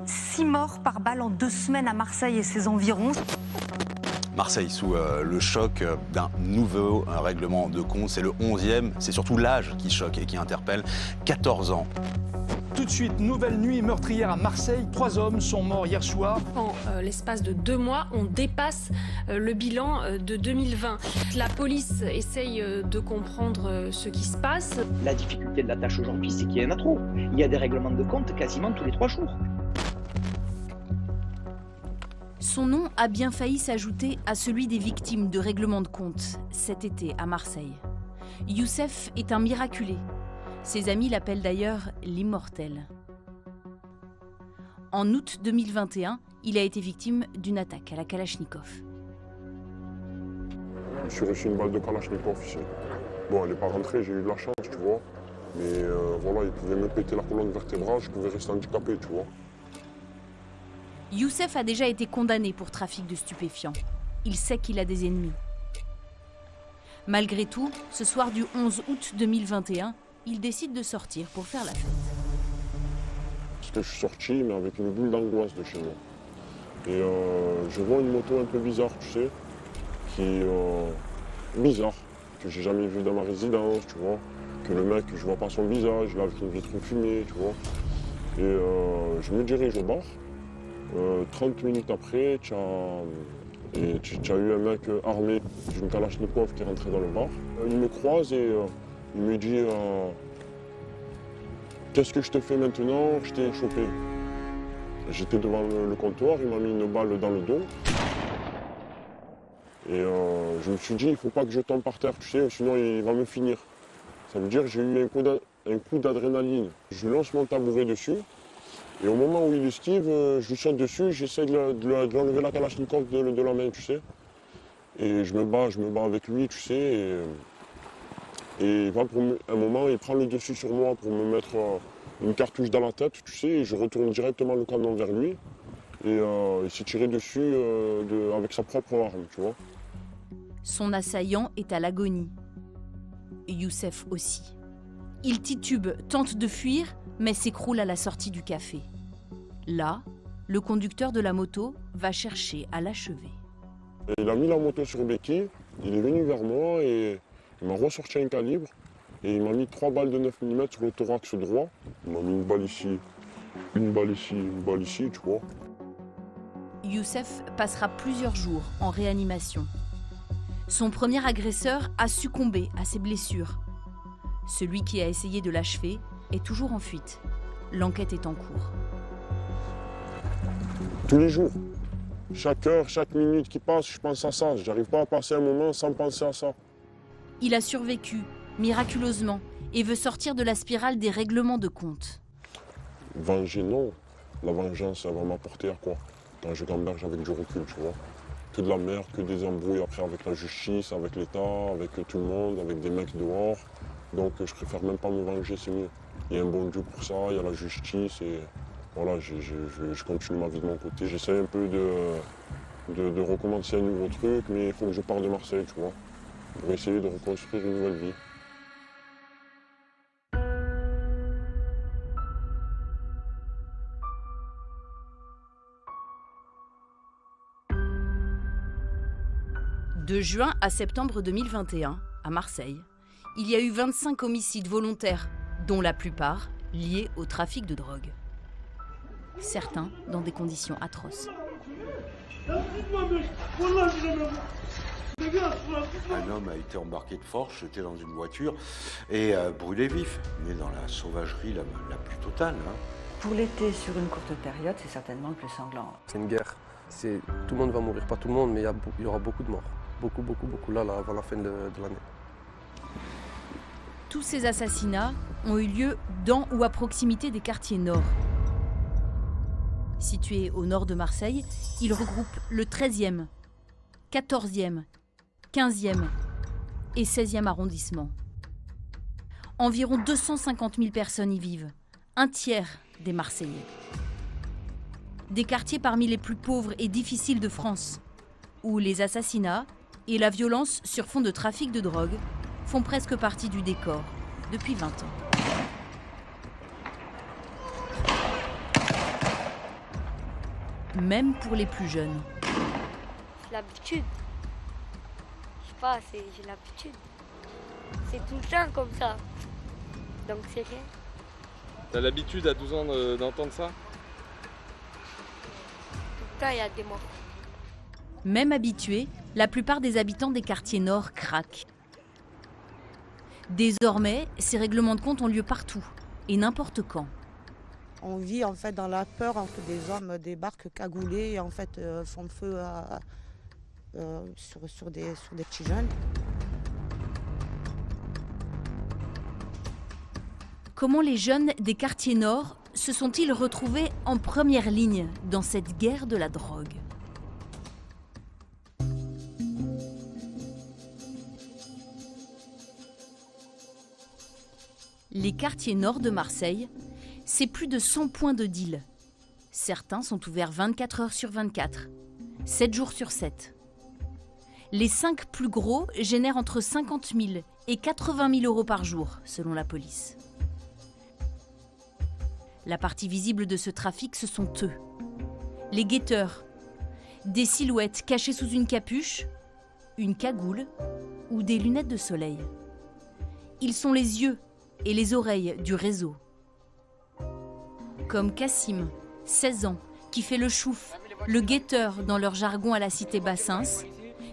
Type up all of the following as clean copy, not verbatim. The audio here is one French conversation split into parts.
Six morts par balle en 2 semaines à Marseille et ses environs. Marseille sous le choc d'un nouveau règlement de compte. C'est le 11e, c'est surtout l'âge qui choque et qui interpelle, 14 ans. Tout de suite, nouvelle nuit meurtrière à Marseille. 3 hommes sont morts hier soir. En l'espace de 2 mois, on dépasse le bilan de 2020. La police essaye de comprendre ce qui se passe. La difficulté de la tâche aujourd'hui, c'est qu'il y en a trop. Il y a des règlements de compte quasiment tous les 3 jours. Son nom a bien failli s'ajouter à celui des victimes de règlements de compte cet été à Marseille. Youssef est un miraculé. Ses amis l'appellent d'ailleurs l'immortel. En août 2021, il a été victime d'une attaque à la Kalachnikov. Je me suis reçu une balle de Kalachnikov ici. Bon, elle n'est pas rentrée, j'ai eu de la chance, tu vois. Mais voilà, il pouvait me péter la colonne vertébrale, je pouvais rester handicapé, tu vois. Youssef a déjà été condamné pour trafic de stupéfiants. Il sait qu'il a des ennemis. Malgré tout, ce soir du 11 août 2021, il décide de sortir pour faire la fête. Je suis sorti, mais avec une bulle d'angoisse de chez moi. Et je vois une moto un peu bizarre, tu sais, qui est bizarre, que j'ai jamais vu dans ma résidence, tu vois. Que le mec, je vois pas son visage, là avec une vitre fumée, tu vois. Et je me dirige au bar. 30 minutes après, tu as eu un mec armé d'une Kalachnikov qui est rentré dans le bar. Il me croise et il me dit « Qu'est-ce que je te fais maintenant? Je t'ai chopé. » J'étais devant le comptoir, il m'a mis une balle dans le dos. Et je me suis dit « Il ne faut pas que je tombe par terre, tu sais, sinon il va me finir. » Ça veut dire que j'ai eu un coup d'adrénaline. Je lance mon tabouret dessus. Et au moment où il esquive, je lui saute dessus, j'essaie de l'enlever la Kalachnikov de la main, tu sais. Et je me bats avec lui, tu sais. Et un moment, il prend le dessus sur moi pour me mettre une cartouche dans la tête, tu sais. Et je retourne directement le canon vers lui. Et il s'est tiré dessus avec sa propre arme, tu vois. Son assaillant est à l'agonie. Youssef aussi. Il titube, tente de fuir, mais s'écroule à la sortie du café. Là, le conducteur de la moto va chercher à l'achever. Il a mis la moto sur béquille, il est venu vers moi et il m'a ressorti un calibre et il m'a mis 3 balles de 9 mm sur le thorax droit. Il m'a mis une balle ici, une balle ici, une balle ici, tu vois. Youssef passera plusieurs jours en réanimation. Son premier agresseur a succombé à ses blessures. Celui qui a essayé de l'achever est toujours en fuite. L'enquête est en cours. Tous les jours, chaque heure, chaque minute qui passe, je pense à ça. Je n'arrive pas à passer un moment sans penser à ça. Il a survécu, miraculeusement, et veut sortir de la spirale des règlements de compte. Venger, non. La vengeance, elle va m'apporter à quoi? Quand je gamberge avec du recul, tu vois. Que de la merde, que des embrouilles après avec la justice, avec l'État, avec tout le monde, avec des mecs dehors. Donc je préfère même pas me venger, c'est mieux. Il y a un bon Dieu pour ça, il y a la justice et voilà, je continue ma vie de mon côté. J'essaie un peu de recommencer un nouveau truc, mais il faut que je parte de Marseille, tu vois, pour essayer de reconstruire une nouvelle vie. De juin à septembre 2021, à Marseille, il y a eu 25 homicides volontaires, dont la plupart liés au trafic de drogue. Certains dans des conditions atroces. Un homme a été embarqué de force, jeté dans une voiture et brûlé vif, mais dans la sauvagerie la plus totale. Hein. Pour l'été, sur une courte période, c'est certainement le plus sanglant. C'est une guerre. Tout le monde va mourir, pas tout le monde, mais il y aura beaucoup de morts. Beaucoup, là, avant la fin de l'année. Tous ces assassinats ont eu lieu dans ou à proximité des quartiers nord. Situés au nord de Marseille, ils regroupent le 13e, 14e, 15e et 16e arrondissement. Environ 250 000 personnes y vivent, un tiers des Marseillais. Des quartiers parmi les plus pauvres et difficiles de France, où les assassinats et la violence sur fond de trafic de drogue font presque partie du décor. depuis 20 ans. Même pour les plus jeunes. C'est l'habitude. Je sais pas, j'ai l'habitude. C'est tout le temps comme ça. Donc c'est rien. T'as l'habitude à 12 ans d'entendre ça? Tout le temps, il y a des morts. Même habitués, la plupart des habitants des quartiers nord craquent. Désormais, ces règlements de compte ont lieu partout et n'importe quand. On vit en fait dans la peur que des hommes débarquent cagoulés et en fait font le feu sur des petits jeunes. Comment les jeunes des quartiers nord se sont-ils retrouvés en première ligne dans cette guerre de la drogue ? Les quartiers nord de Marseille, c'est plus de 100 points de deal. Certains sont ouverts 24 heures sur 24, 7 jours sur 7. Les 5 plus gros génèrent entre 50 000 et 80 000 euros par jour, selon la police. La partie visible de ce trafic, ce sont eux. Les guetteurs. Des silhouettes cachées sous une capuche, une cagoule ou des lunettes de soleil. Ils sont les yeux et les oreilles du réseau. Comme Kassim, 16 ans, qui fait le chouf, le guetteur dans leur jargon à la cité Bassins,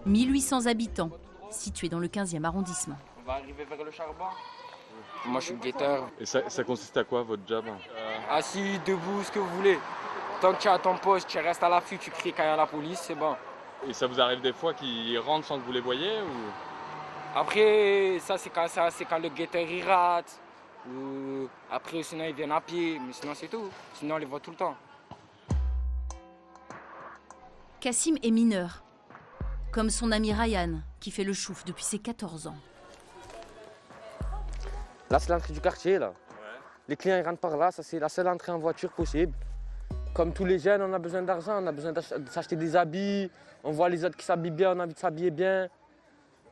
1800 habitants, situé dans le 15e arrondissement. On va arriver vers le charbon. Moi je suis guetteur. Et ça consiste à quoi votre job? Assis, debout, ce que vous voulez. Tant que tu es à ton poste, tu restes à l'affût, tu cries quand il y a la police, c'est bon. Et ça vous arrive des fois qu'ils rentrent sans que vous les voyez ou... Après, ça c'est quand le guetteur il rate. Ou après sinon ils viennent à pied, mais sinon c'est tout. Sinon on les voit tout le temps. Kassim est mineur, comme son ami Ryan, qui fait le chouf depuis ses 14 ans. Là, c'est l'entrée du quartier, là. Ouais. Les clients, ils rentrent par là, ça c'est la seule entrée en voiture possible. Comme tous les jeunes, on a besoin d'argent, on a besoin de s'acheter des habits. On voit les autres qui s'habillent bien, on a envie de s'habiller bien.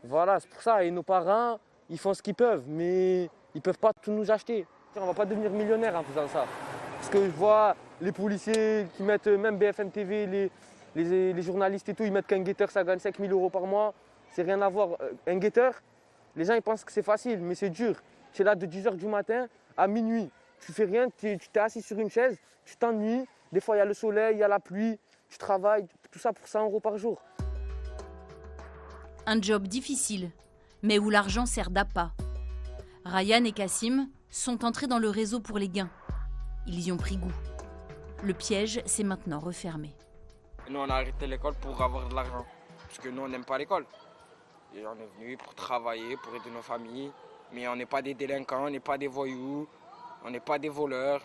Voilà, c'est pour ça. Et nos parents, ils font ce qu'ils peuvent, mais ils ne peuvent pas tout nous acheter. On ne va pas devenir millionnaire en faisant ça. Parce que je vois les policiers qui mettent, même BFM TV, les journalistes et tout, ils mettent qu'un guetteur, ça gagne 5 000 euros par mois. C'est rien à voir. Un guetteur, les gens ils pensent que c'est facile, mais c'est dur. Tu es là de 10h du matin à minuit. Tu fais rien, tu t'es assis sur une chaise, tu t'ennuies. Des fois, il y a le soleil, il y a la pluie, tu travailles, tout ça pour 100 euros par jour. Un job difficile, mais où l'argent sert d'appât. Ryan et Kassim sont entrés dans le réseau pour les gains. Ils y ont pris goût. Le piège s'est maintenant refermé. Nous, on a arrêté l'école pour avoir de l'argent. Parce que nous, on n'aime pas l'école. Et on est venu pour travailler, pour aider nos familles. Mais on n'est pas des délinquants, on n'est pas des voyous, on n'est pas des voleurs.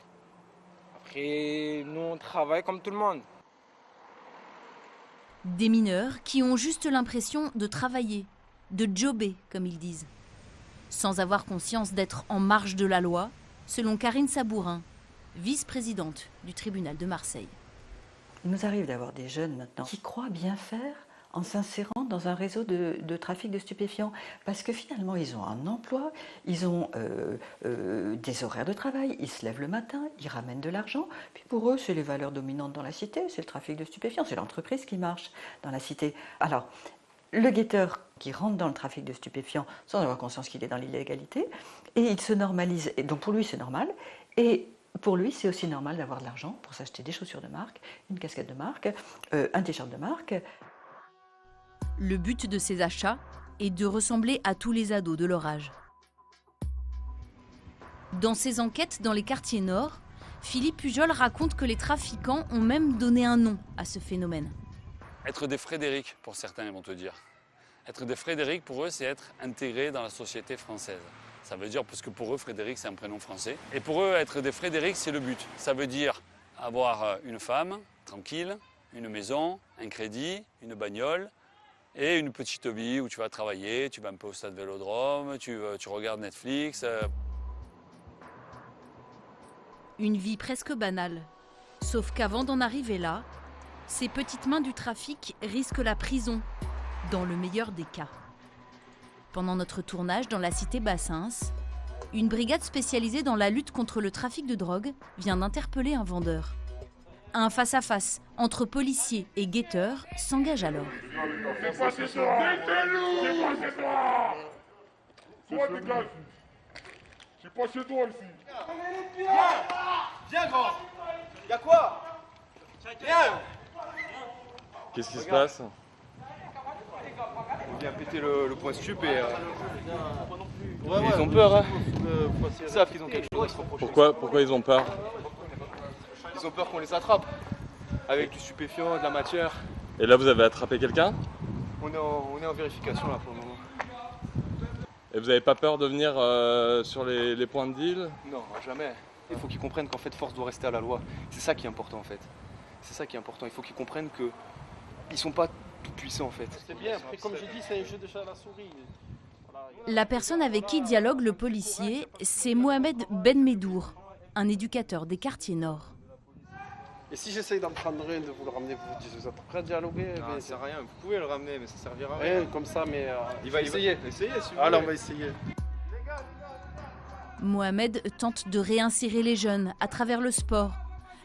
Après, nous, on travaille comme tout le monde. Des mineurs qui ont juste l'impression de travailler, de jobber, comme ils disent. Sans avoir conscience d'être en marge de la loi, selon Karine Sabourin, vice-présidente du tribunal de Marseille. Il nous arrive d'avoir des jeunes maintenant qui croient bien faire en s'insérant dans un réseau de trafic de stupéfiants. Parce que finalement, ils ont un emploi, ils ont des horaires de travail, ils se lèvent le matin, ils ramènent de l'argent. Puis pour eux, c'est les valeurs dominantes dans la cité, c'est le trafic de stupéfiants, c'est l'entreprise qui marche dans la cité. Alors, le guetteur qui rentre dans le trafic de stupéfiants sans avoir conscience qu'il est dans l'illégalité, et il se normalise. Et donc pour lui, c'est normal. Et pour lui, c'est aussi normal d'avoir de l'argent pour s'acheter des chaussures de marque, une casquette de marque, un t-shirt de marque. Le but de ces achats est de ressembler à tous les ados de leur âge. Dans ses enquêtes dans les quartiers nord, Philippe Pujol raconte que les trafiquants ont même donné un nom à ce phénomène. Être des Frédéric, pour certains, ils vont te dire. Être des Frédéric, pour eux, c'est être intégré dans la société française. Ça veut dire, parce que pour eux, Frédéric, c'est un prénom français. Et pour eux, être des Frédéric, c'est le but. Ça veut dire avoir une femme, tranquille, une maison, un crédit, une bagnole et une petite vie où tu vas travailler, tu vas un peu au stade Vélodrome, tu regardes Netflix. Une vie presque banale. Sauf qu'avant d'en arriver là, ces petites mains du trafic risquent la prison, dans le meilleur des cas. Pendant notre tournage dans la cité Bassins, une brigade spécialisée dans la lutte contre le trafic de drogue vient d'interpeller un vendeur. Un face-à-face entre policiers et guetteurs s'engage alors. C'est pas chez toi. C'est pas chez toi. Toi, dégage. C'est pas chez toi ici. Viens, grand. Y'a quoi? Viens. Qu'est-ce qui se passe? On vient péter le point stup et ils ont peur, hein. Ils savent qu'ils ont quelque chose à se reprocher. Pourquoi ils ont peur? Ils ont peur qu'on les attrape avec du stupéfiant, de la matière. Et là, vous avez attrapé quelqu'un? On est en vérification là pour le moment. Et vous n'avez pas peur de venir sur les points de deal? Non, jamais. Il faut qu'ils comprennent qu'en fait, force doit rester à la loi. C'est ça qui est important en fait. C'est ça qui est important. Il faut qu'ils comprennent qu'ils ne sont pas tout puissants en fait. C'est bien, après comme je dis, c'est un jeu de chat à la souris. La personne avec qui dialogue le policier, c'est Mohamed Ben Medour, un éducateur des quartiers nord. Et si j'essaye d'en prendre un, de vous le ramener, vous êtes prêts à dialoguer? Non, ça sert à rien, vous pouvez le ramener, mais ça servira à rien. rien. Comme ça, mais... Il va essayer. Essayez si vous Alors voulez. on va essayer. Mohamed tente de réinsérer les jeunes à travers le sport,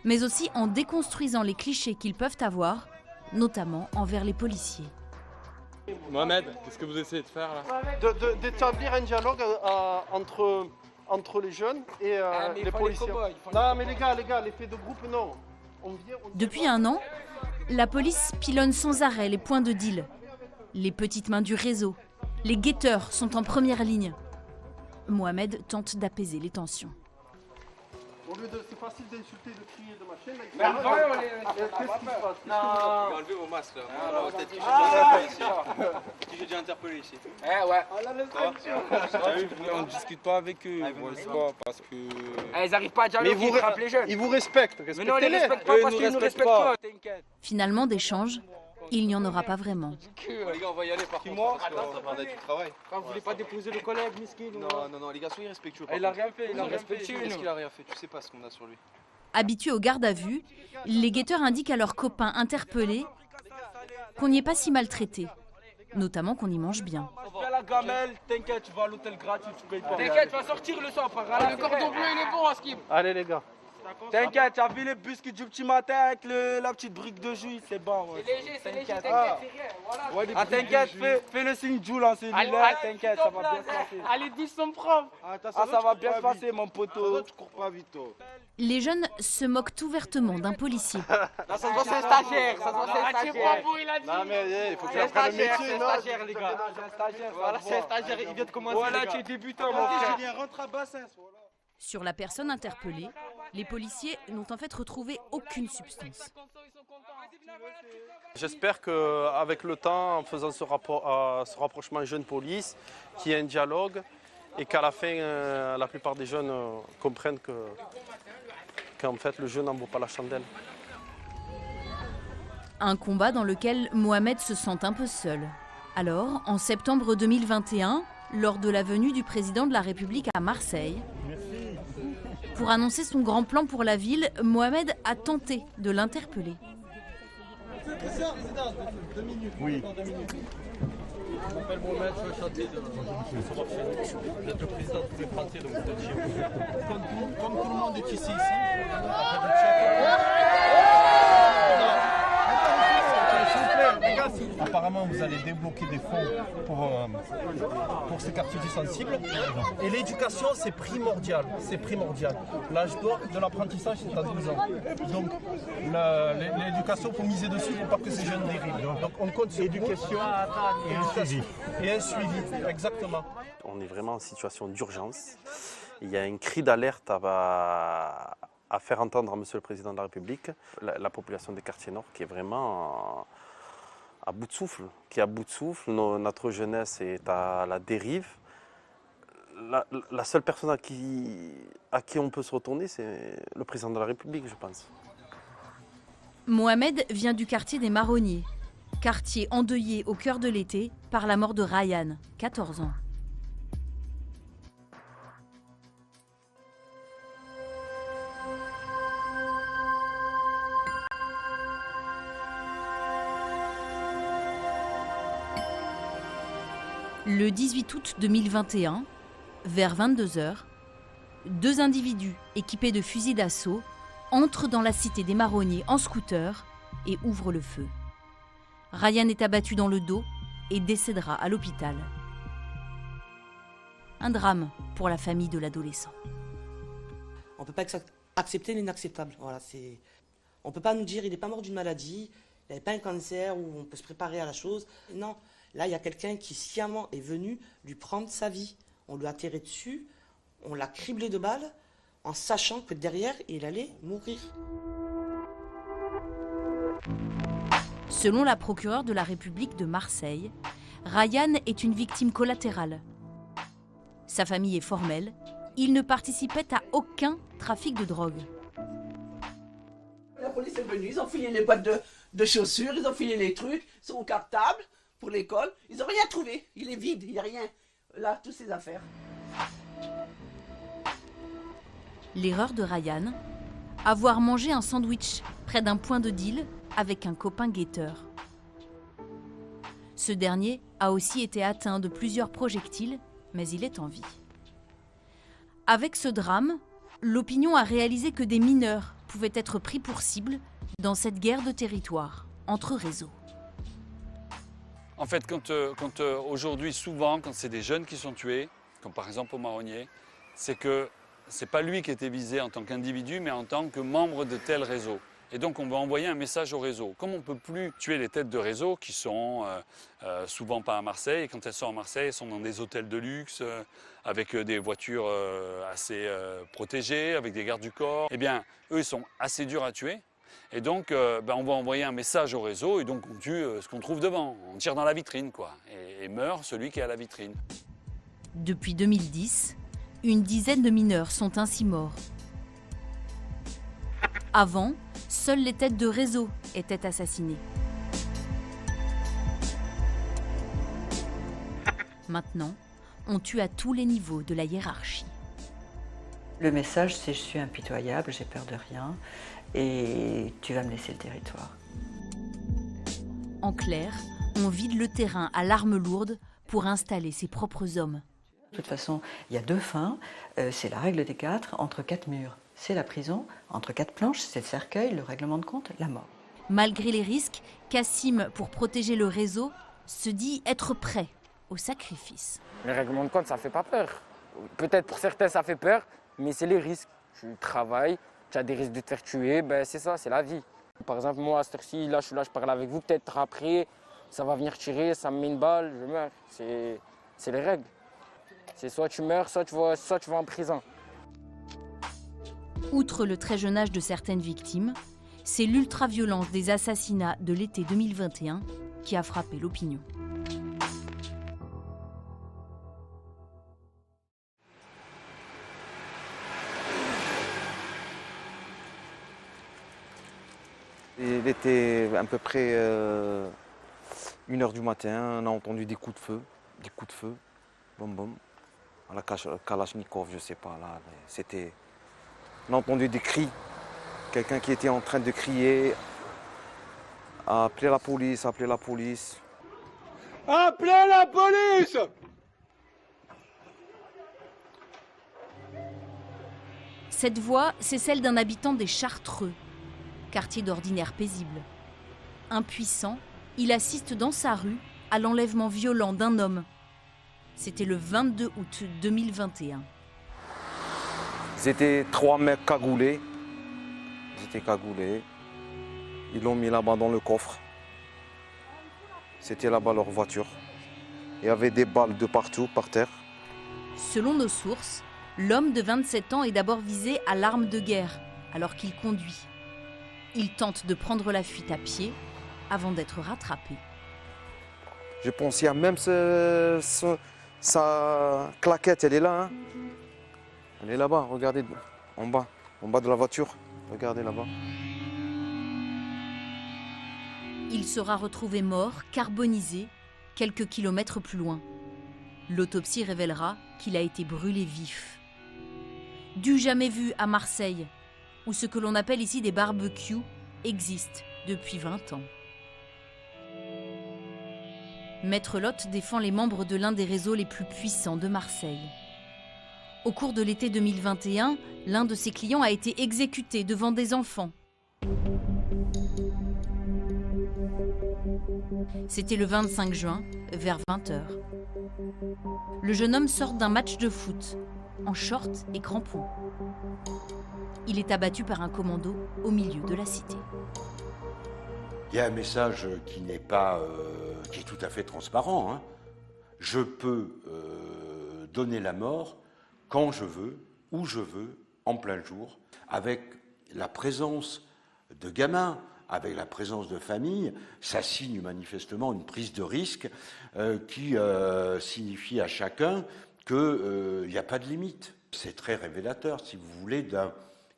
mais aussi en déconstruisant les clichés qu'ils peuvent avoir, notamment envers les policiers. Mohamed, qu'est-ce que vous essayez de faire là? D'établir un dialogue entre les jeunes et les policiers. Non mais les gars, l'effet de groupe, non. Depuis un an, la police pilonne sans arrêt les points de deal. Les petites mains du réseau, les guetteurs sont en première ligne. Mohamed tente d'apaiser les tensions. C'est facile d'insulter, de crier, de machin. Qu'est-ce qui se passe? Non. Enlevez vos masques là. Alors peut-être que j'ai déjà interpellé ici. On ne discute pas avec eux. Parce que... Ils n'arrivent pas à dialoguer, ils frappent les jeunes. Ils vous respectent. Mais non, ils ne les respectent pas parce qu'ils ne nous respectent pas. Finalement, d'échange, il n'y en aura pas vraiment. Les gars, on va y aller par contre. On a du travail. Quand vous voulez pas déposer le collègue, miskin. Non, les gars sont irrespectueux. Il a rien fait, il a rien fait. Qu'est-ce qu'il a rien fait? Tu sais pas ce qu'on a sur lui. Habitués aux gardes à vue, les guetteurs indiquent à leurs copains interpellés qu'on n'y est pas si maltraité, notamment qu'on y mange bien. Fais la gamelle, t'inquiète, tu vas à l'hôtel gratuit, tu payes pas. T'inquiète, tu vas sortir le soir, le cordon bleu, il est bon à skip. Allez les gars. T'inquiète, t'as vu les biscuits du petit matin avec la petite brique de jus, c'est bon. C'est léger, t'inquiète, c'est rien. Voilà. Ah t'inquiète, fais le signe Joule en cellulaire, t'inquiète, ça va bien se passer. Allez, 10 sont propres. Ah ça va bien se passer mon poteau. Tu cours pas vite toi. Les jeunes se moquent ouvertement d'un policier. Là ça doit être un stagiaire, ça doit être un stagiaire. Non mais il faut qu'il apprenne le métier. C'est un stagiaire les gars, c'est un stagiaire. Voilà, c'est un stagiaire, il vient de commencer. Voilà, tu es débutant mon frère. Rentre à Bassins. Sur la personne interpellée, les policiers n'ont en fait retrouvé aucune substance. J'espère qu'avec le temps, en faisant ce rapprochement jeune-police, qu'il y ait un dialogue et qu'à la fin, la plupart des jeunes comprennent qu'en fait, le jeu n'en vaut pas la chandelle. Un combat dans lequel Mohamed se sent un peu seul. Alors, en septembre 2021, lors de la venue du président de la République à Marseille, pour annoncer son grand plan pour la ville, Mohamed a tenté de l'interpeller. Oui. Je m'appelle Mohamed, je suis chantier de vous êtes le président de tous les chantiers, donc vous êtes chez vous. Comme tout le monde est ici, apparemment, vous allez débloquer des fonds pour ces quartiers sensibles. Et l'éducation, c'est primordial. C'est primordial. L'âge d'or de l'apprentissage, c'est à 12 ans. Donc, l'éducation, il faut miser dessus pour pas que ces jeunes dérivent. Donc, on compte sur l'éducation et un suivi. Et un suivi, exactement. On est vraiment en situation d'urgence. Il y a un cri d'alerte à faire entendre à Monsieur le Président de la République, la population des quartiers nord qui est vraiment à bout de souffle, Notre jeunesse est à la dérive. La seule personne à qui on peut se retourner, c'est le Président de la République, je pense. Mohamed vient du quartier des Marronniers, quartier endeuillé au cœur de l'été par la mort de Ryan, 14 ans. Le 18 août 2021, vers 22 h, 2 individus équipés de fusils d'assaut entrent dans la cité des marronniers en scooter et ouvrent le feu. Ryan est abattu dans le dos et décédera à l'hôpital. Un drame pour la famille de l'adolescent. On ne peut pas accepter l'inacceptable. Voilà, on ne peut pas nous dire qu'il n'est pas mort d'une maladie, il n'avait pas un cancer où on peut se préparer à la chose. Non, là il y a quelqu'un qui sciemment est venu lui prendre sa vie. On lui a tiré dessus, on l'a criblé de balles en sachant que derrière il allait mourir. Selon la procureure de la République de Marseille, Ryan est une victime collatérale. Sa famille est formelle, il ne participait à aucun trafic de drogue. La police est venue, ils ont fouillé les boîtes de chaussures, ils ont fouillé les trucs, son cartable pour l'école. Ils n'ont rien trouvé, il est vide, il n'y a rien. Là, toutes ces affaires. L'erreur de Ryan, avoir mangé un sandwich près d'un point de deal avec un copain guetteur. Ce dernier a aussi été atteint de plusieurs projectiles, mais il est en vie. Avec ce drame, l'opinion a réalisé que des mineurs pouvaient être pris pour cible dans cette guerre de territoire entre réseaux. En fait, quand aujourd'hui, souvent, quand c'est des jeunes qui sont tués, comme par exemple au Marronnier, c'est que c'est pas lui qui était visé en tant qu'individu, mais en tant que membre de tel réseau. Et donc, on va envoyer un message au réseau. Comme on ne peut plus tuer les têtes de réseau, qui sont souvent pas à Marseille, et quand elles sont à Marseille, elles sont dans des hôtels de luxe, avec des voitures assez protégées, avec des gardes du corps, eh bien, eux, ils sont assez durs à tuer. Et donc, on va envoyer un message au réseau, et donc on tue ce qu'on trouve devant. On tire dans la vitrine, quoi. Et meurt celui qui est à la vitrine. Depuis 2010, une dizaine de mineurs sont ainsi morts. Avant, seules les têtes de réseau étaient assassinées. Maintenant, on tue à tous les niveaux de la hiérarchie. Le message, c'est « je suis impitoyable, j'ai peur de rien et tu vas me laisser le territoire ». En clair, on vide le terrain à l'arme lourde pour installer ses propres hommes. De toute façon, il y a 2 fins, c'est la règle des 4 entre 4 murs. C'est la prison, entre 4 planches, c'est le cercueil, le règlement de compte, la mort. Malgré les risques, Kassim, pour protéger le réseau, se dit être prêt au sacrifice. Le règlement de compte, ça fait pas peur. Peut-être pour certains, ça fait peur, mais c'est les risques. Tu travailles, tu as des risques de te faire tuer, ben c'est ça, c'est la vie. Par exemple, moi, à cette heure-ci, là, je suis là, je parle avec vous, peut-être après, ça va venir tirer, ça me met une balle, je meurs. C'est les règles. C'est soit tu meurs, soit tu vas en prison. Outre le très jeune âge de certaines victimes, c'est l'ultra-violence des assassinats de l'été 2021 qui a frappé l'opinion. Il était à peu près 1h du matin, on a entendu des coups de feu, bom bom, à la Kalachnikov, je sais pas, là, c'était... On a entendu des cris, quelqu'un qui était en train de crier, appeler la police, appeler la police. Appelez la police! Cette voix, c'est celle d'un habitant des Chartreux, quartier d'ordinaire paisible. Impuissant, il assiste dans sa rue à l'enlèvement violent d'un homme. C'était le 22 août 2021. C'était 3 mecs cagoulés. Ils l'ont mis là-bas dans le coffre. C'était là-bas leur voiture. Il y avait des balles de partout, par terre. Selon nos sources, l'homme de 27 ans est d'abord visé à l'arme de guerre, alors qu'il conduit. Il tente de prendre la fuite à pied avant d'être rattrapé. Je pense qu'il y a même sa claquette, elle est là. Hein. Elle est là-bas, regardez, en bas de la voiture. Regardez là-bas. Il sera retrouvé mort, carbonisé, quelques kilomètres plus loin. L'autopsie révélera qu'il a été brûlé vif. Du jamais vu à Marseille, où ce que l'on appelle ici des barbecues existe depuis 20 ans. Maître Lotte défend les membres de l'un des réseaux les plus puissants de Marseille. Au cours de l'été 2021, l'un de ses clients a été exécuté devant des enfants. C'était le 25 juin, vers 20 h. Le jeune homme sort d'un match de foot, en short et crampons. Il est abattu par un commando au milieu de la cité. Il y a un message qui n'est pas, qui est tout à fait transparent, hein. Je peux donner la mort quand je veux, où je veux, en plein jour, avec la présence de gamins, avec la présence de familles. Ça signe manifestement une prise de risque qui signifie à chacun qu'il n'y a pas de limite. C'est très révélateur, si vous voulez, d'un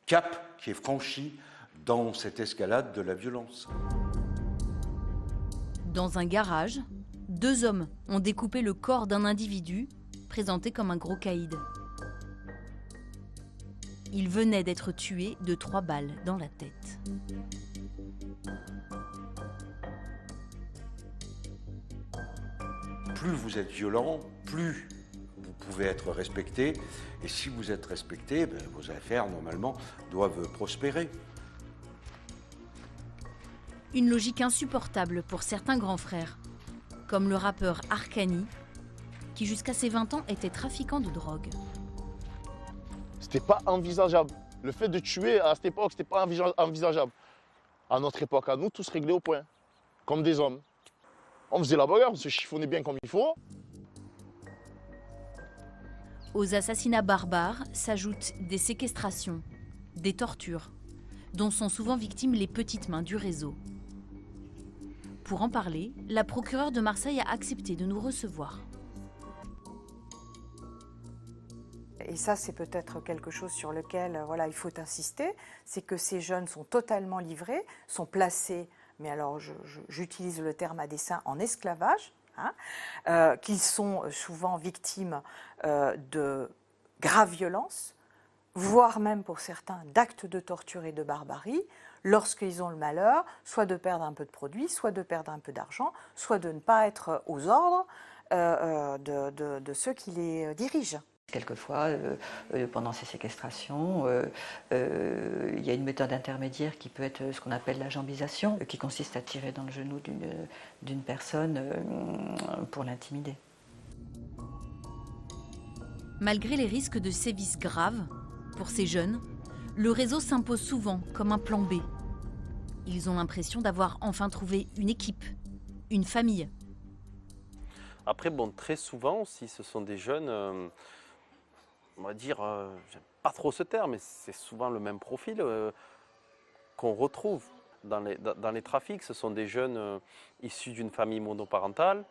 cap qui est franchi dans cette escalade de la violence. Dans un garage, 2 hommes ont découpé le corps d'un individu présenté comme un gros caïd. Il venait d'être tué de 3 balles dans la tête. Plus vous êtes violent, plus vous pouvez être respecté. Et si vous êtes respecté, vos affaires, normalement, doivent prospérer. Une logique insupportable pour certains grands frères, comme le rappeur Arcani, qui jusqu'à ses 20 ans était trafiquant de drogue. C'était pas envisageable. Le fait de tuer à cette époque, c'était pas envisageable. À notre époque, à nous, tous réglés au point, comme des hommes. On faisait la bagarre, on se chiffonnait bien comme il faut. Aux assassinats barbares s'ajoutent des séquestrations, des tortures, dont sont souvent victimes les petites mains du réseau. Pour en parler, la procureure de Marseille a accepté de nous recevoir. Et ça, c'est peut-être quelque chose sur lequel il faut insister, c'est que ces jeunes sont totalement livrés, sont placés, mais alors j'utilise le terme à dessein, en esclavage, hein, qu'ils sont souvent victimes de graves violences, voire même pour certains d'actes de torture et de barbarie, lorsqu'ils ont le malheur, soit de perdre un peu de produits, soit de perdre un peu d'argent, soit de ne pas être aux ordres de ceux qui les dirigent. Quelquefois, pendant ces séquestrations, il y a une méthode intermédiaire qui peut être ce qu'on appelle la jambisation, qui consiste à tirer dans le genou d'une personne pour l'intimider. Malgré les risques de sévices graves, pour ces jeunes, le réseau s'impose souvent comme un plan B. Ils ont l'impression d'avoir enfin trouvé une équipe, une famille. Après, très souvent aussi, ce sont des jeunes, on va dire, j'aime pas trop ce terme, mais c'est souvent le même profil qu'on retrouve dans les trafics. Ce sont des jeunes issus d'une famille monoparentale,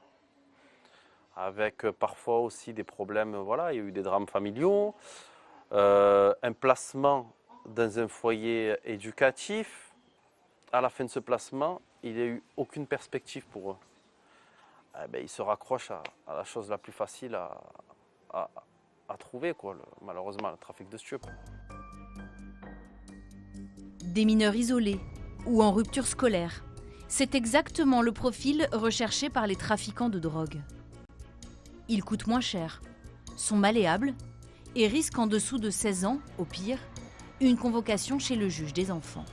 avec parfois aussi des problèmes, il y a eu des drames familiaux, un placement dans un foyer éducatif. À la fin de ce placement, il n'y a eu aucune perspective pour eux. Ils se raccrochent à la chose la plus facile à trouver, malheureusement, le trafic de stupes. Des mineurs isolés ou en rupture scolaire, c'est exactement le profil recherché par les trafiquants de drogue. Ils coûtent moins cher, sont malléables et risquent en dessous de 16 ans, au pire, une convocation chez le juge des enfants.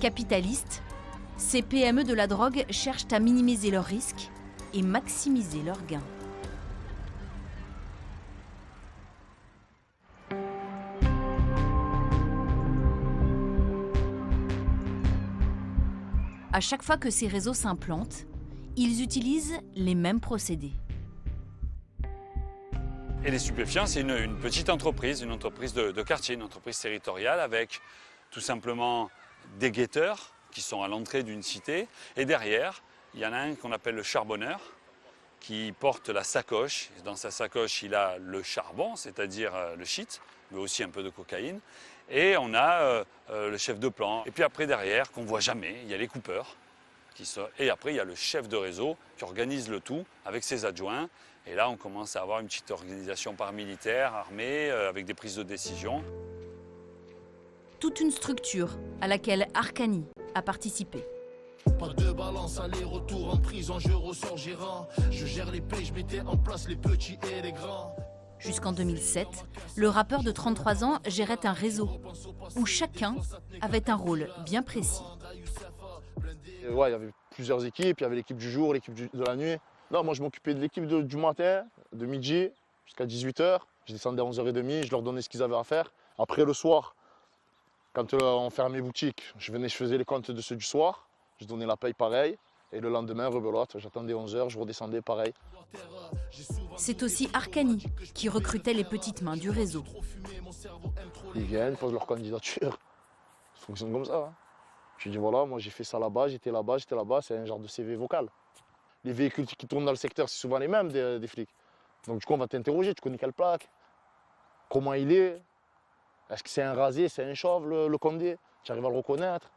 Capitalistes, ces PME de la drogue cherchent à minimiser leurs risques et maximiser leurs gains. À chaque fois que ces réseaux s'implantent, ils utilisent les mêmes procédés. Et les stupéfiants, c'est une petite entreprise, une entreprise de quartier, une entreprise territoriale avec tout simplement des guetteurs qui sont à l'entrée d'une cité. Et derrière, il y en a un qu'on appelle le charbonneur qui porte la sacoche. Dans sa sacoche, il a le charbon, c'est-à-dire le shit, mais aussi un peu de cocaïne. Et on a le chef de plan. Et puis après, derrière, qu'on ne voit jamais, il y a les coupeurs. Et après, il y a le chef de réseau qui organise le tout avec ses adjoints. Et là, on commence à avoir une petite organisation paramilitaire, armée, avec des prises de décision. Toute une structure à laquelle Arcani a participé. Pas de balance, aller-retour en prison, je ressors gérant. Je gère les payes, je mettais en place les petits et les grands. Jusqu'en 2007, le rappeur de 33 ans gérait un réseau où chacun avait un rôle bien précis. Ouais, il y avait plusieurs équipes, il y avait l'équipe du jour, l'équipe de la nuit. Non, moi je m'occupais de l'équipe du matin, de midi jusqu'à 18h. Je descendais à 11h30, je leur donnais ce qu'ils avaient à faire. Après le soir, quand on fermait boutique, je faisais les comptes de ceux du soir, je donnais la paye pareil. Et le lendemain, rebelote, j'attendais 11h, je redescendais pareil. C'est aussi Arcani qui recrutait les petites mains du réseau. Ils viennent, posent leur candidature. Ça fonctionne comme ça. Hein. Je dis voilà, moi j'ai fait ça là-bas, j'étais là-bas, c'est un genre de CV vocal. Les véhicules qui tournent dans le secteur, c'est souvent les mêmes des flics. Donc du coup, on va t'interroger, tu connais quelle plaque? Comment il est? Est-ce que c'est un rasé, c'est un chauve le Condé? Tu arrives à le reconnaître?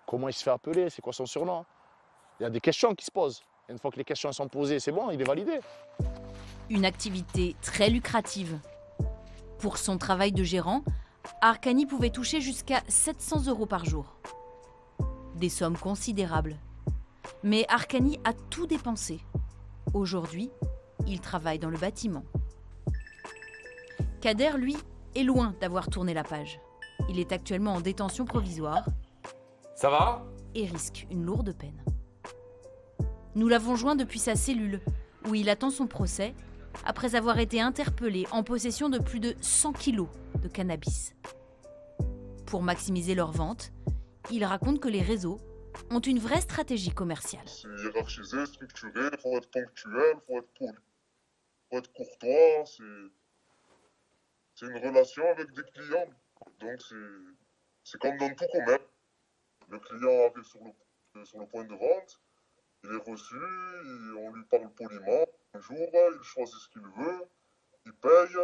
Comment il se fait appeler? C'est quoi son surnom? Il y a des questions qui se posent. Et une fois que les questions sont posées, c'est bon, il est validé. Une activité très lucrative. Pour son travail de gérant, Arcani pouvait toucher jusqu'à 700 € par jour. Des sommes considérables. Mais Arcani a tout dépensé. Aujourd'hui, il travaille dans le bâtiment. Kader, lui, est loin d'avoir tourné la page. Il est actuellement en détention provisoire. Ça va? Et risque une lourde peine. Nous l'avons joint depuis sa cellule, où il attend son procès, après avoir été interpellé en possession de plus de 100 kilos de cannabis. Pour maximiser leur vente, il raconte que les réseaux ont une vraie stratégie commerciale. C'est hiérarchisé, structuré, il faut être ponctuel, il faut être poli, il faut être courtois. C'est une relation avec des clients. Donc c'est comme dans tout commerce. Le client arrive sur le point de vente. Il est reçu, on lui parle poliment. Un jour, il choisit ce qu'il veut, il paye,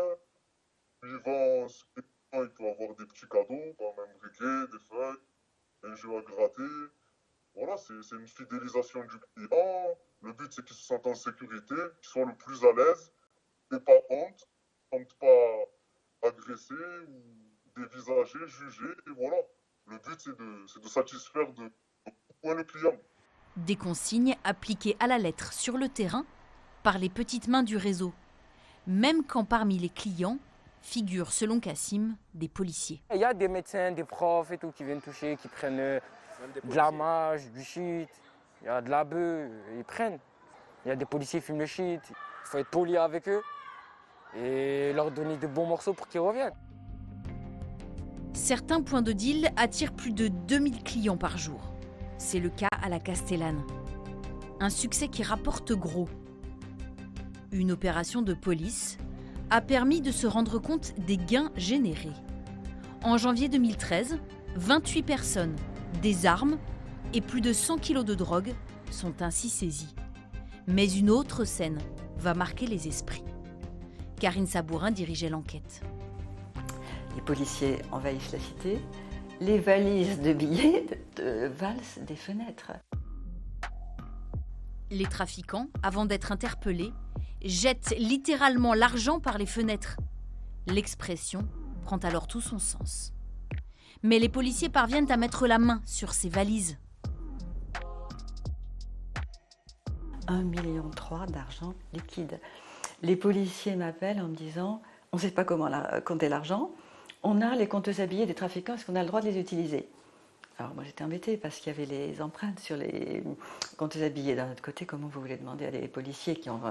suivant ce qu'il veut, il peut avoir des petits cadeaux, comme un briquet, des feuilles, un jeu à gratter. Voilà, c'est une fidélisation du client. Le but, c'est qu'il se sente en sécurité, qu'il soit le plus à l'aise, et pas honte, ne sente pas agressé ou dévisagé, jugé. Et voilà, le but, c'est de satisfaire de point le client. Des consignes appliquées à la lettre sur le terrain par les petites mains du réseau, même quand parmi les clients figurent, selon Kassim, des policiers. Il y a des médecins, des profs et tout qui viennent toucher, qui prennent de la mâche, du shit, il y a de la bœuf, ils prennent. Il y a des policiers qui fument le shit, il faut être poli avec eux et leur donner de bons morceaux pour qu'ils reviennent. Certains points de deal attirent plus de 2000 clients par jour. C'est le cas à la Castellane. Un succès qui rapporte gros. Une opération de police a permis de se rendre compte des gains générés. En janvier 2013, 28 personnes, des armes et plus de 100 kilos de drogue sont ainsi saisies. Mais une autre scène va marquer les esprits. Karine Sabourin dirigeait l'enquête. Les policiers envahissent la cité. Les valises de billets valsent des fenêtres. Les trafiquants, avant d'être interpellés, jettent littéralement l'argent par les fenêtres. L'expression prend alors tout son sens. Mais les policiers parviennent à mettre la main sur ces valises. 1,3 million d'argent liquide. Les policiers m'appellent en me disant « on ne sait pas comment compter l'argent ». On a les compteuses à billets des trafiquants, est-ce qu'on a le droit de les utiliser? Alors moi j'étais embêtée parce qu'il y avait les empreintes sur les compteuses à billets. D'un autre côté, comment vous voulez demander à des policiers qui ont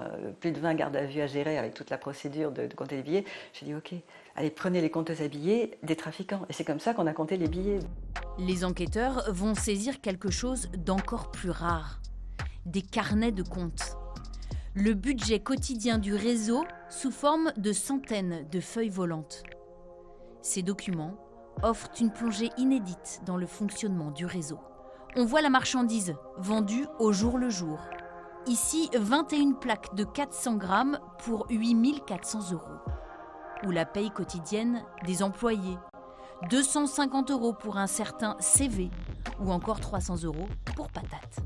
plus de 20 gardes à vue à gérer avec toute la procédure de compter les billets? J'ai dit ok, allez prenez les compteuses à billets des trafiquants. Et c'est comme ça qu'on a compté les billets. Les enquêteurs vont saisir quelque chose d'encore plus rare. Des carnets de comptes. Le budget quotidien du réseau sous forme de centaines de feuilles volantes. Ces documents offrent une plongée inédite dans le fonctionnement du réseau. On voit la marchandise vendue au jour le jour. Ici, 21 plaques de 400 grammes pour 8 400 €. Ou la paye quotidienne des employés. 250 € pour un certain CV ou encore 300 € pour patates.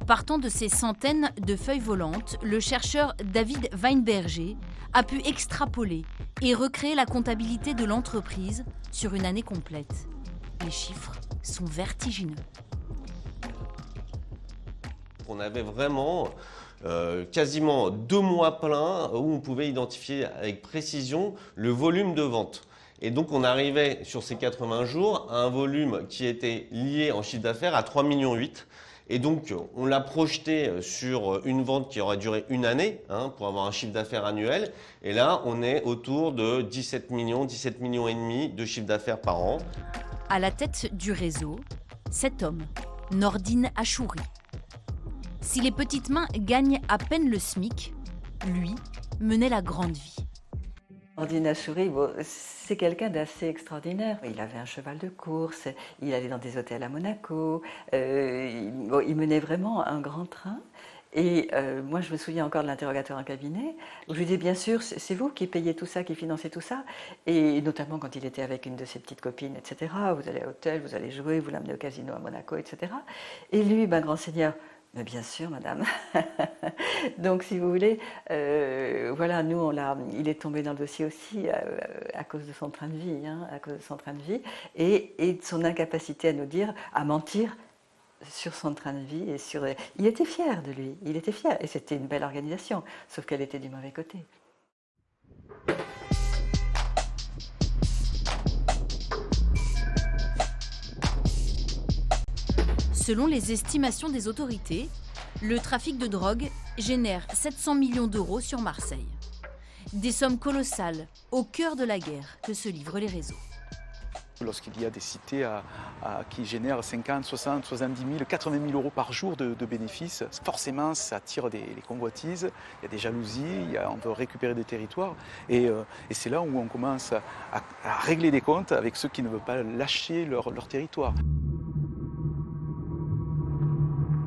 Partant de ces centaines de feuilles volantes, le chercheur David Weinberger a pu extrapoler et recréer la comptabilité de l'entreprise sur une année complète. Les chiffres sont vertigineux. on avait vraiment quasiment 2 mois pleins où on pouvait identifier avec précision le volume de vente. Et donc on arrivait sur ces 80 jours à un volume qui était lié en chiffre d'affaires à 3,8 millions. Et donc, on l'a projeté sur une vente qui aurait duré 1 année pour avoir un chiffre d'affaires annuel. Et là, on est autour de 17 millions et demi de chiffre d'affaires par an. À la tête du réseau, cet homme, Nordine Achouri. Si les petites mains gagnent à peine le SMIC, lui menait la grande vie. Nordine Achouri, c'est quelqu'un d'assez extraordinaire. Il avait un cheval de course, il allait dans des hôtels à Monaco, il menait vraiment un grand train. Et moi, je me souviens encore de l'interrogatoire en cabinet, où je lui disais, bien sûr, c'est vous qui payez tout ça, qui financez tout ça. Et notamment quand il était avec une de ses petites copines, etc. Vous allez à l'hôtel, vous allez jouer, vous l'amenez au casino à Monaco, etc. Et lui, grand seigneur, mais bien sûr, madame. Donc, si vous voulez, voilà, nous, il est tombé dans le dossier aussi à cause de son train de vie, à cause de son train de vie, et de son incapacité à nous dire, à mentir sur son train de vie. Il était fier de lui, il était fier, et c'était une belle organisation, sauf qu'elle était du mauvais côté. Selon les estimations des autorités, le trafic de drogue génère 700 millions d'euros sur Marseille. Des sommes colossales au cœur de la guerre que se livrent les réseaux. Lorsqu'il y a des cités qui génèrent 50, 60, 70 000, 80 000 euros par jour de bénéfices, forcément ça attire les convoitises, il y a des jalousies, on veut récupérer des territoires. Et c'est là où on commence à régler des comptes avec ceux qui ne veulent pas lâcher leur territoire.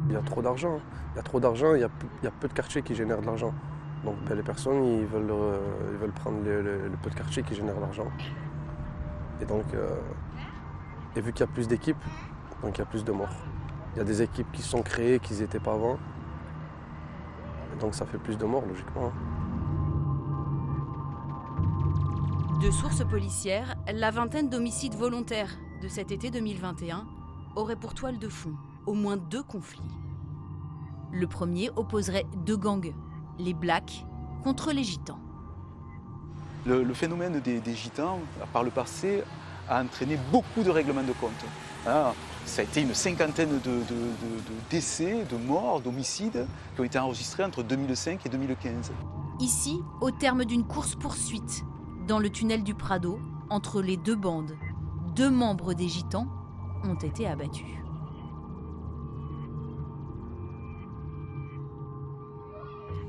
Il y a trop d'argent. Il y a trop d'argent, il y a peu de quartiers qui génèrent de l'argent. Donc les personnes, ils veulent prendre le peu de quartiers qui génèrent de l'argent. Et donc, et vu qu'il y a plus d'équipes, donc il y a plus de morts. Il y a des équipes qui sont créées, qui n'étaient pas avant. Et donc ça fait plus de morts, logiquement. De sources policières, la vingtaine d'homicides volontaires de cet été 2021 aurait pour toile de fond au moins 2 conflits. Le premier opposerait 2 gangs, les Blacks contre les Gitans. Le phénomène des Gitans, par le passé, a entraîné beaucoup de règlements de compte. Ça a été une 50aine de décès, de morts, d'homicides qui ont été enregistrés entre 2005 et 2015. Ici, au terme d'une course-poursuite, dans le tunnel du Prado, entre les 2 bandes, 2 membres des Gitans ont été abattus.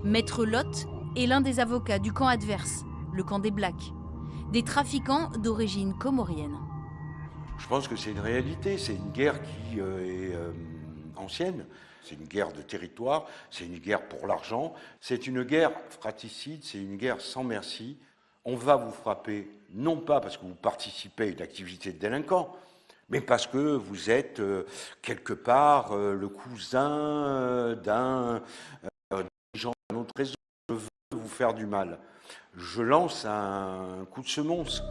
Maître Lotte est l'un des avocats du camp adverse, le camp des Blacks, des trafiquants d'origine comorienne. Je pense que c'est une réalité, c'est une guerre qui est ancienne, c'est une guerre de territoire, c'est une guerre pour l'argent, c'est une guerre fratricide, c'est une guerre sans merci. On va vous frapper, non pas parce que vous participez à une activité de délinquant, mais parce que vous êtes quelque part le cousin d'un dirigeant d'un autre réseau. Je veux vous faire du mal. Je lance un coup de semonce.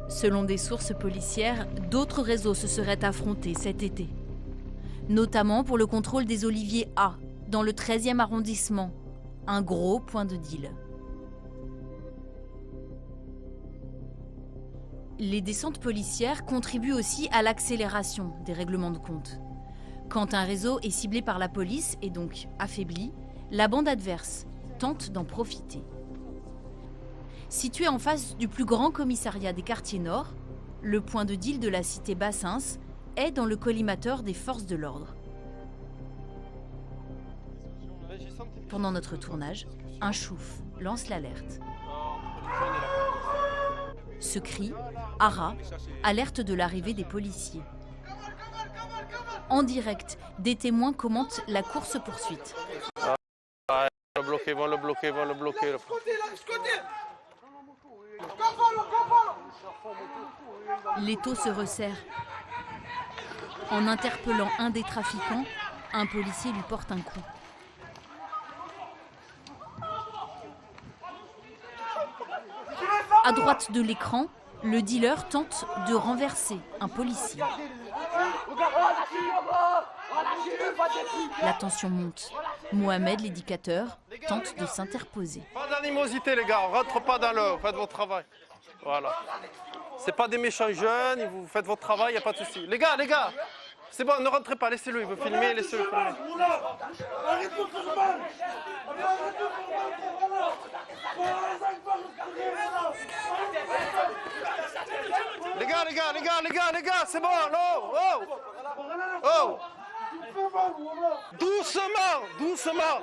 Selon des sources policières, d'autres réseaux se seraient affrontés cet été. Notamment pour le contrôle des Oliviers A, dans le 13e arrondissement. Un gros point de deal. Les descentes policières contribuent aussi à l'accélération des règlements de compte. Quand un réseau est ciblé par la police et donc affaibli, la bande adverse tente d'en profiter. Situé en face du plus grand commissariat des quartiers nord, le point de deal de la cité Bassins est dans le collimateur des forces de l'ordre. Pendant notre tournage, un chouf lance l'alerte. Ce cri, Ara, alerte de l'arrivée des policiers. En direct, des témoins commentent la course-poursuite. Ils vont le bloquer. L'étau se resserre. En interpellant un des trafiquants, un policier lui porte un coup. À droite de l'écran, le dealer tente de renverser un policier. La tension monte. Mohamed, l'éducateur, tente de s'interposer. Pas d'animosité les gars, on rentre pas dans le... Faites votre travail. Voilà. C'est pas des méchants jeunes, vous faites votre travail, il n'y a pas de souci. Les gars, c'est bon, ne rentrez pas, laissez-le, il veut filmer, laissez-le filmer. Les gars, c'est bon, oh. Doucement.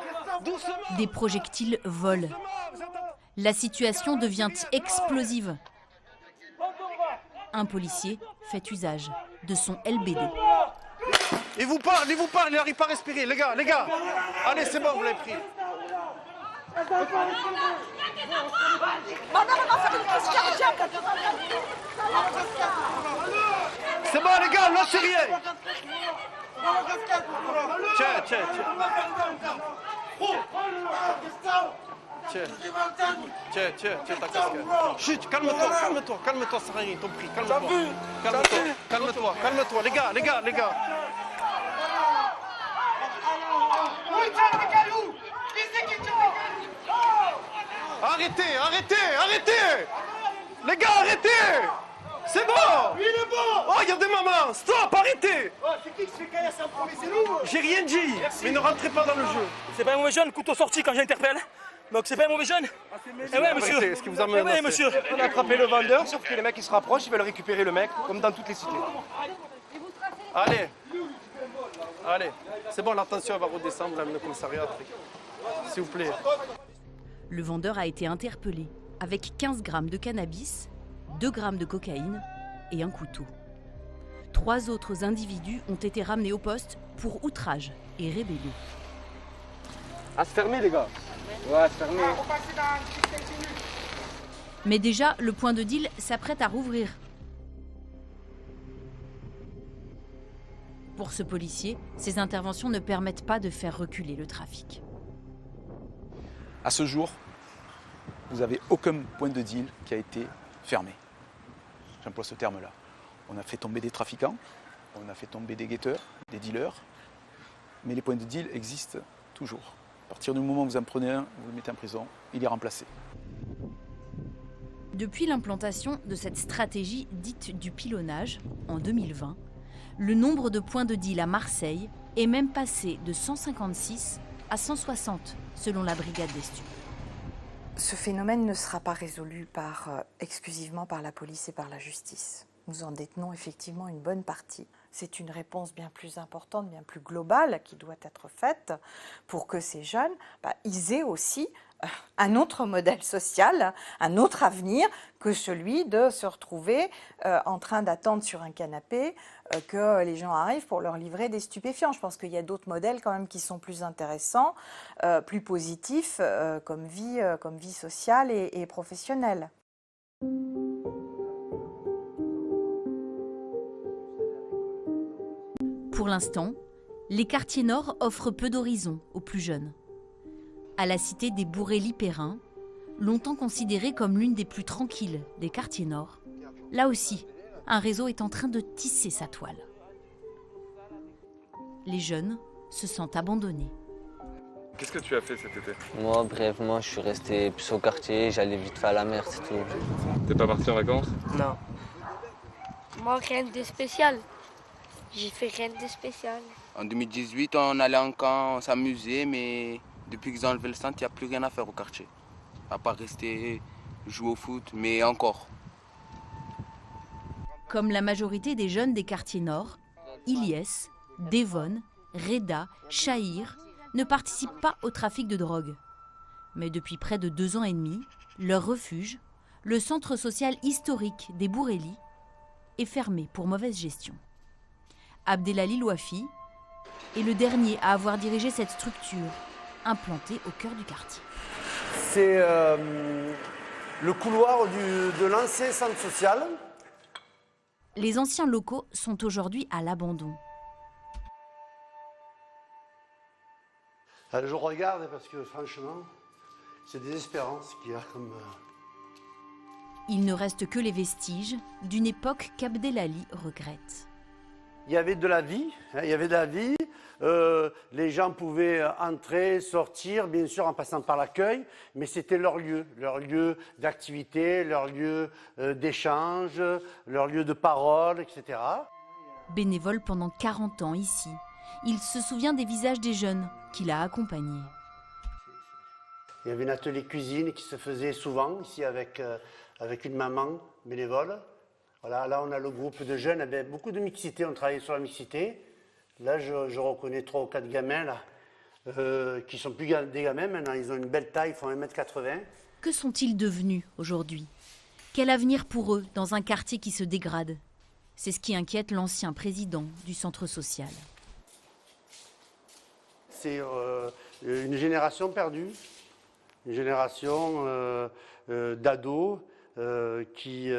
Des projectiles volent. La situation devient explosive. Un policier fait usage de son LBD. Il vous parle, il n'arrive pas à respirer. Les gars, allez, c'est bon, vous l'avez pris. C'est bon, les gars, lâchez rien. Tiens. Tiens, ta casquette. Chut, calme-toi, ça sert à rien, ton prix, calme-toi, les gars. Arrêtez. Les gars, arrêtez. C'est bon. Il est bon. Oh, il y a des mamans. Stop, arrêtez. C'est qui se fait caillasser en premier? C'est nous. J'ai rien dit, mais ne rentrez pas dans le jeu. C'est pas un mauvais jeune, couteau sorti quand j'interpelle. Donc c'est pas un mauvais jeune. Eh ouais, monsieur. Est-ce que vous amenez ouais, monsieur. On a attrapé le vendeur, sauf que les mecs ils se rapprochent, ils veulent récupérer le mec, comme dans toutes les cités. Allez. C'est bon, l'attention va redescendre dans le commissariat. S'il vous plaît. Le vendeur a été interpellé avec 15 grammes de cannabis, 2 grammes de cocaïne et un couteau. 3 autres individus ont été ramenés au poste pour outrage et rébellion. À se fermer les gars. Ouais, à se fermer. Mais déjà, le point de deal s'apprête à rouvrir. Pour ce policier, ces interventions ne permettent pas de faire reculer le trafic. À ce jour, vous n'avez aucun point de deal qui a été fermé. J'emploie ce terme-là. On a fait tomber des trafiquants, on a fait tomber des guetteurs, des dealers, mais les points de deal existent toujours. À partir du moment où vous en prenez un, vous le mettez en prison, il est remplacé. Depuis l'implantation de cette stratégie dite du pilonnage, en 2020, le nombre de points de deal à Marseille est même passé de 156 à 160, selon la brigade des stupes. Ce phénomène ne sera pas résolu exclusivement par la police et par la justice. Nous en détenons effectivement une bonne partie. C'est une réponse bien plus importante, bien plus globale qui doit être faite pour que ces jeunes, ils aient aussi un autre modèle social, un autre avenir que celui de se retrouver en train d'attendre sur un canapé que les gens arrivent pour leur livrer des stupéfiants. Je pense qu'il y a d'autres modèles quand même qui sont plus intéressants, plus positifs comme vie sociale et professionnelle. Pour l'instant, les quartiers nord offrent peu d'horizons aux plus jeunes. À la cité des Bourrelly-Perrin, longtemps considérée comme l'une des plus tranquilles des quartiers nord, là aussi, un réseau est en train de tisser sa toile. Les jeunes se sentent abandonnés. Qu'est-ce que tu as fait cet été? Moi, brièvement, je suis resté plus au quartier, j'allais vite fait à la mer, c'est tout. T'es pas parti en vacances? Non. Moi, rien de spécial. J'ai fait rien de spécial. En 2018, on allait en camp, on s'amusait, mais depuis qu'ils ont enlevé le centre, il n'y a plus rien à faire au quartier. À part rester, jouer au foot, mais encore. Comme la majorité des jeunes des quartiers nord, Ilyes, Devon, Reda, Chahir ne participent pas au trafic de drogue. Mais depuis près de 2 ans et demi, leur refuge, le centre social historique des Bourrelly, est fermé pour mauvaise gestion. Abdelali Louafi est le dernier à avoir dirigé cette structure, implantée au cœur du quartier. C'est le couloir de l'ancien centre social. Les anciens locaux sont aujourd'hui à l'abandon. Je regarde parce que franchement, c'est désespérant ce qu'il y a comme... Il ne reste que les vestiges d'une époque qu'Abdelali regrette. il y avait de la vie. Il y avait de la vie. Les gens pouvaient entrer, sortir, bien sûr en passant par l'accueil, mais c'était leur lieu d'activité, leur lieu d'échange, leur lieu de parole, etc. Bénévole pendant 40 ans ici, il se souvient des visages des jeunes qu'il a accompagnés. Il y avait un atelier cuisine qui se faisait souvent ici avec une maman bénévole. Voilà, là on a le groupe de jeunes, avec beaucoup de mixité, on travaillait sur la mixité. Là je reconnais 3 ou 4 gamins là, qui sont plus des gamins maintenant, ils ont une belle taille, ils font 1m80. Que sont-ils devenus aujourd'hui? Quel avenir pour eux dans un quartier qui se dégrade? C'est ce qui inquiète l'ancien président du centre social. C'est une génération perdue, une génération d'ados qui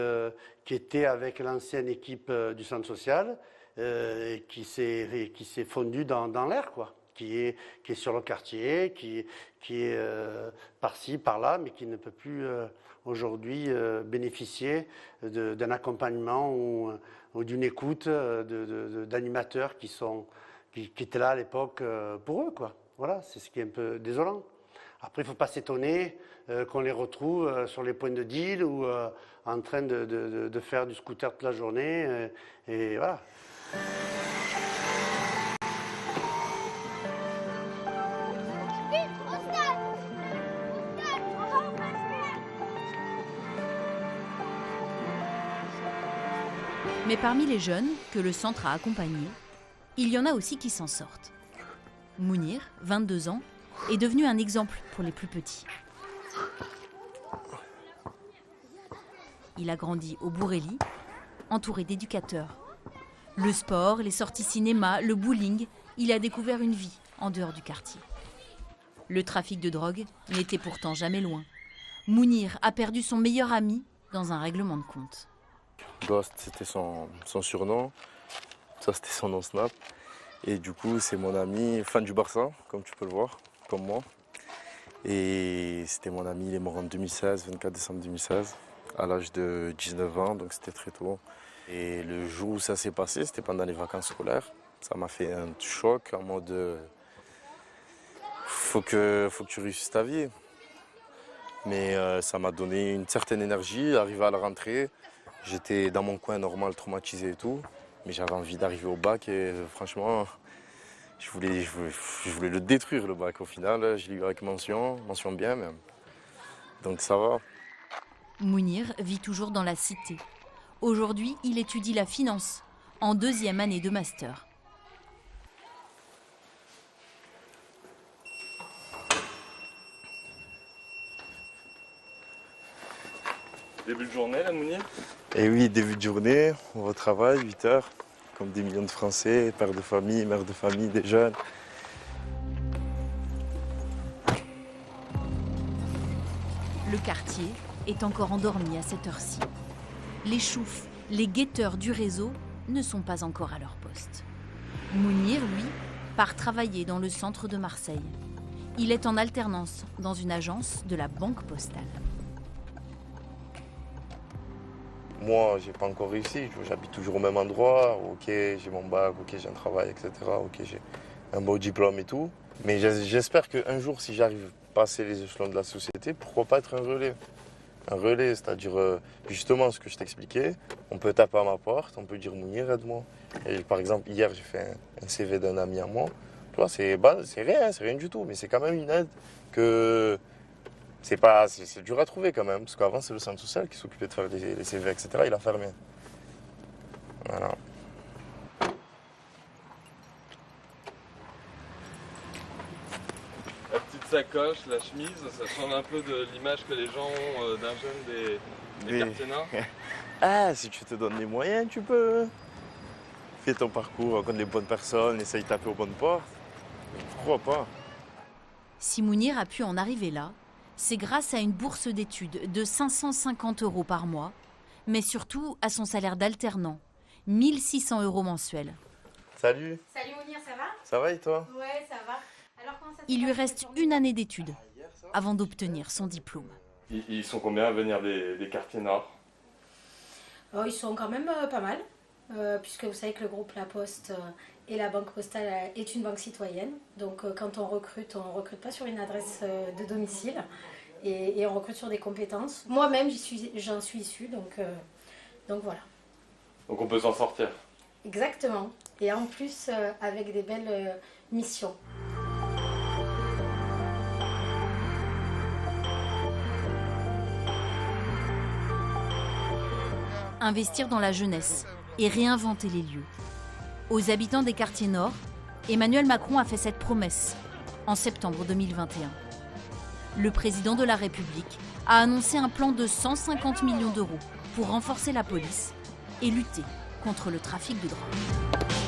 était avec l'ancienne équipe du centre social et qui s'est fondue dans l'air, quoi. Qui est sur le quartier, qui est par-ci, par-là, mais qui ne peut plus aujourd'hui bénéficier d'un accompagnement ou d'une écoute d'animateurs qui étaient là à l'époque pour eux, quoi. Voilà, c'est ce qui est un peu désolant. Après, il ne faut pas s'étonner qu'on les retrouve sur les points de deal ou en train de faire du scooter toute la journée. Et voilà. Mais parmi les jeunes que le centre a accompagnés, il y en a aussi qui s'en sortent. Mounir, 22 ans, est devenu un exemple pour les plus petits. Il a grandi au Bourrély, entouré d'éducateurs. Le sport, les sorties cinéma, le bowling, il a découvert une vie en dehors du quartier. Le trafic de drogue n'était pourtant jamais loin. Mounir a perdu son meilleur ami dans un règlement de compte. Ghost, c'était son surnom. Ça, c'était son nom Snap. Et du coup, c'est mon ami, fan du Barça, comme tu peux le voir, comme moi. Et c'était mon ami, il est mort en 2016, 24 décembre 2016, à l'âge de 19 ans, donc c'était très tôt. Et le jour où ça s'est passé, c'était pendant les vacances scolaires. Ça m'a fait un choc en mode faut que tu réussisses ta vie. Mais ça m'a donné une certaine énergie, arrivé à la rentrée. J'étais dans mon coin normal, traumatisé et tout. Mais j'avais envie d'arriver au bac et franchement, je voulais le détruire le bac. Au final, je l'ai eu avec mention bien même. Donc ça va. Mounir vit toujours dans la cité. Aujourd'hui, il étudie la finance en 2e année de master. Début de journée, là, Mounir? Et oui, début de journée, on va au travail, 8 heures, comme des millions de Français, pères de famille, mères de famille, des jeunes. Le quartier est encore endormi à cette heure-ci. Les choufs, les guetteurs du réseau ne sont pas encore à leur poste. Mounir, lui, part travailler dans le centre de Marseille. Il est en alternance dans une agence de la Banque Postale. Moi, j'ai pas encore réussi, j'habite toujours au même endroit. Ok, j'ai mon bac, ok, j'ai un travail, etc. Ok, j'ai un beau diplôme et tout. Mais j'espère qu'un jour, si j'arrive à passer les échelons de la société, pourquoi pas être un relais? Un relais, c'est-à-dire justement ce que je t'expliquais. On peut taper à ma porte, on peut dire Mounir, aide-moi. Et par exemple, hier, j'ai fait un CV d'un ami à moi. Tu vois, c'est rien du tout, mais c'est quand même une aide que c'est dur à trouver quand même. Parce qu'avant, c'est le centre social qui s'occupait de faire les CV, etc. Il a fermé. Voilà. La petite sacoche, la chemise, ça change un peu de l'image que les gens ont d'un jeune des quartiers nord. Ah, si tu te donnes les moyens, tu peux. Fais ton parcours, rencontre les bonnes personnes, essaye de taper aux bonnes portes. Pourquoi pas? Si Mounir a pu en arriver là, c'est grâce à une bourse d'études de 550 € par mois, mais surtout à son salaire d'alternant, 1 600 € mensuels. Salut. Salut Mounir, ça va? Ça va et toi? Ouais, ça va. Alors, comment ça se Il lui passe reste une année d'études avant d'obtenir son diplôme. Ils sont combien à venir des quartiers nord? Oh, ils sont quand même pas mal. puisque vous savez que le groupe La Poste et la Banque Postale est une banque citoyenne. Donc quand on recrute pas sur une adresse de domicile et on recrute sur des compétences. Moi-même, j'en suis issue, donc voilà. Donc on peut s'en sortir. Exactement. Et en plus, avec des belles missions. Investir dans la jeunesse et réinventer les lieux. Aux habitants des quartiers nord, Emmanuel Macron a fait cette promesse en septembre 2021. Le président de la République a annoncé un plan de 150 millions d'euros pour renforcer la police et lutter contre le trafic de drogue.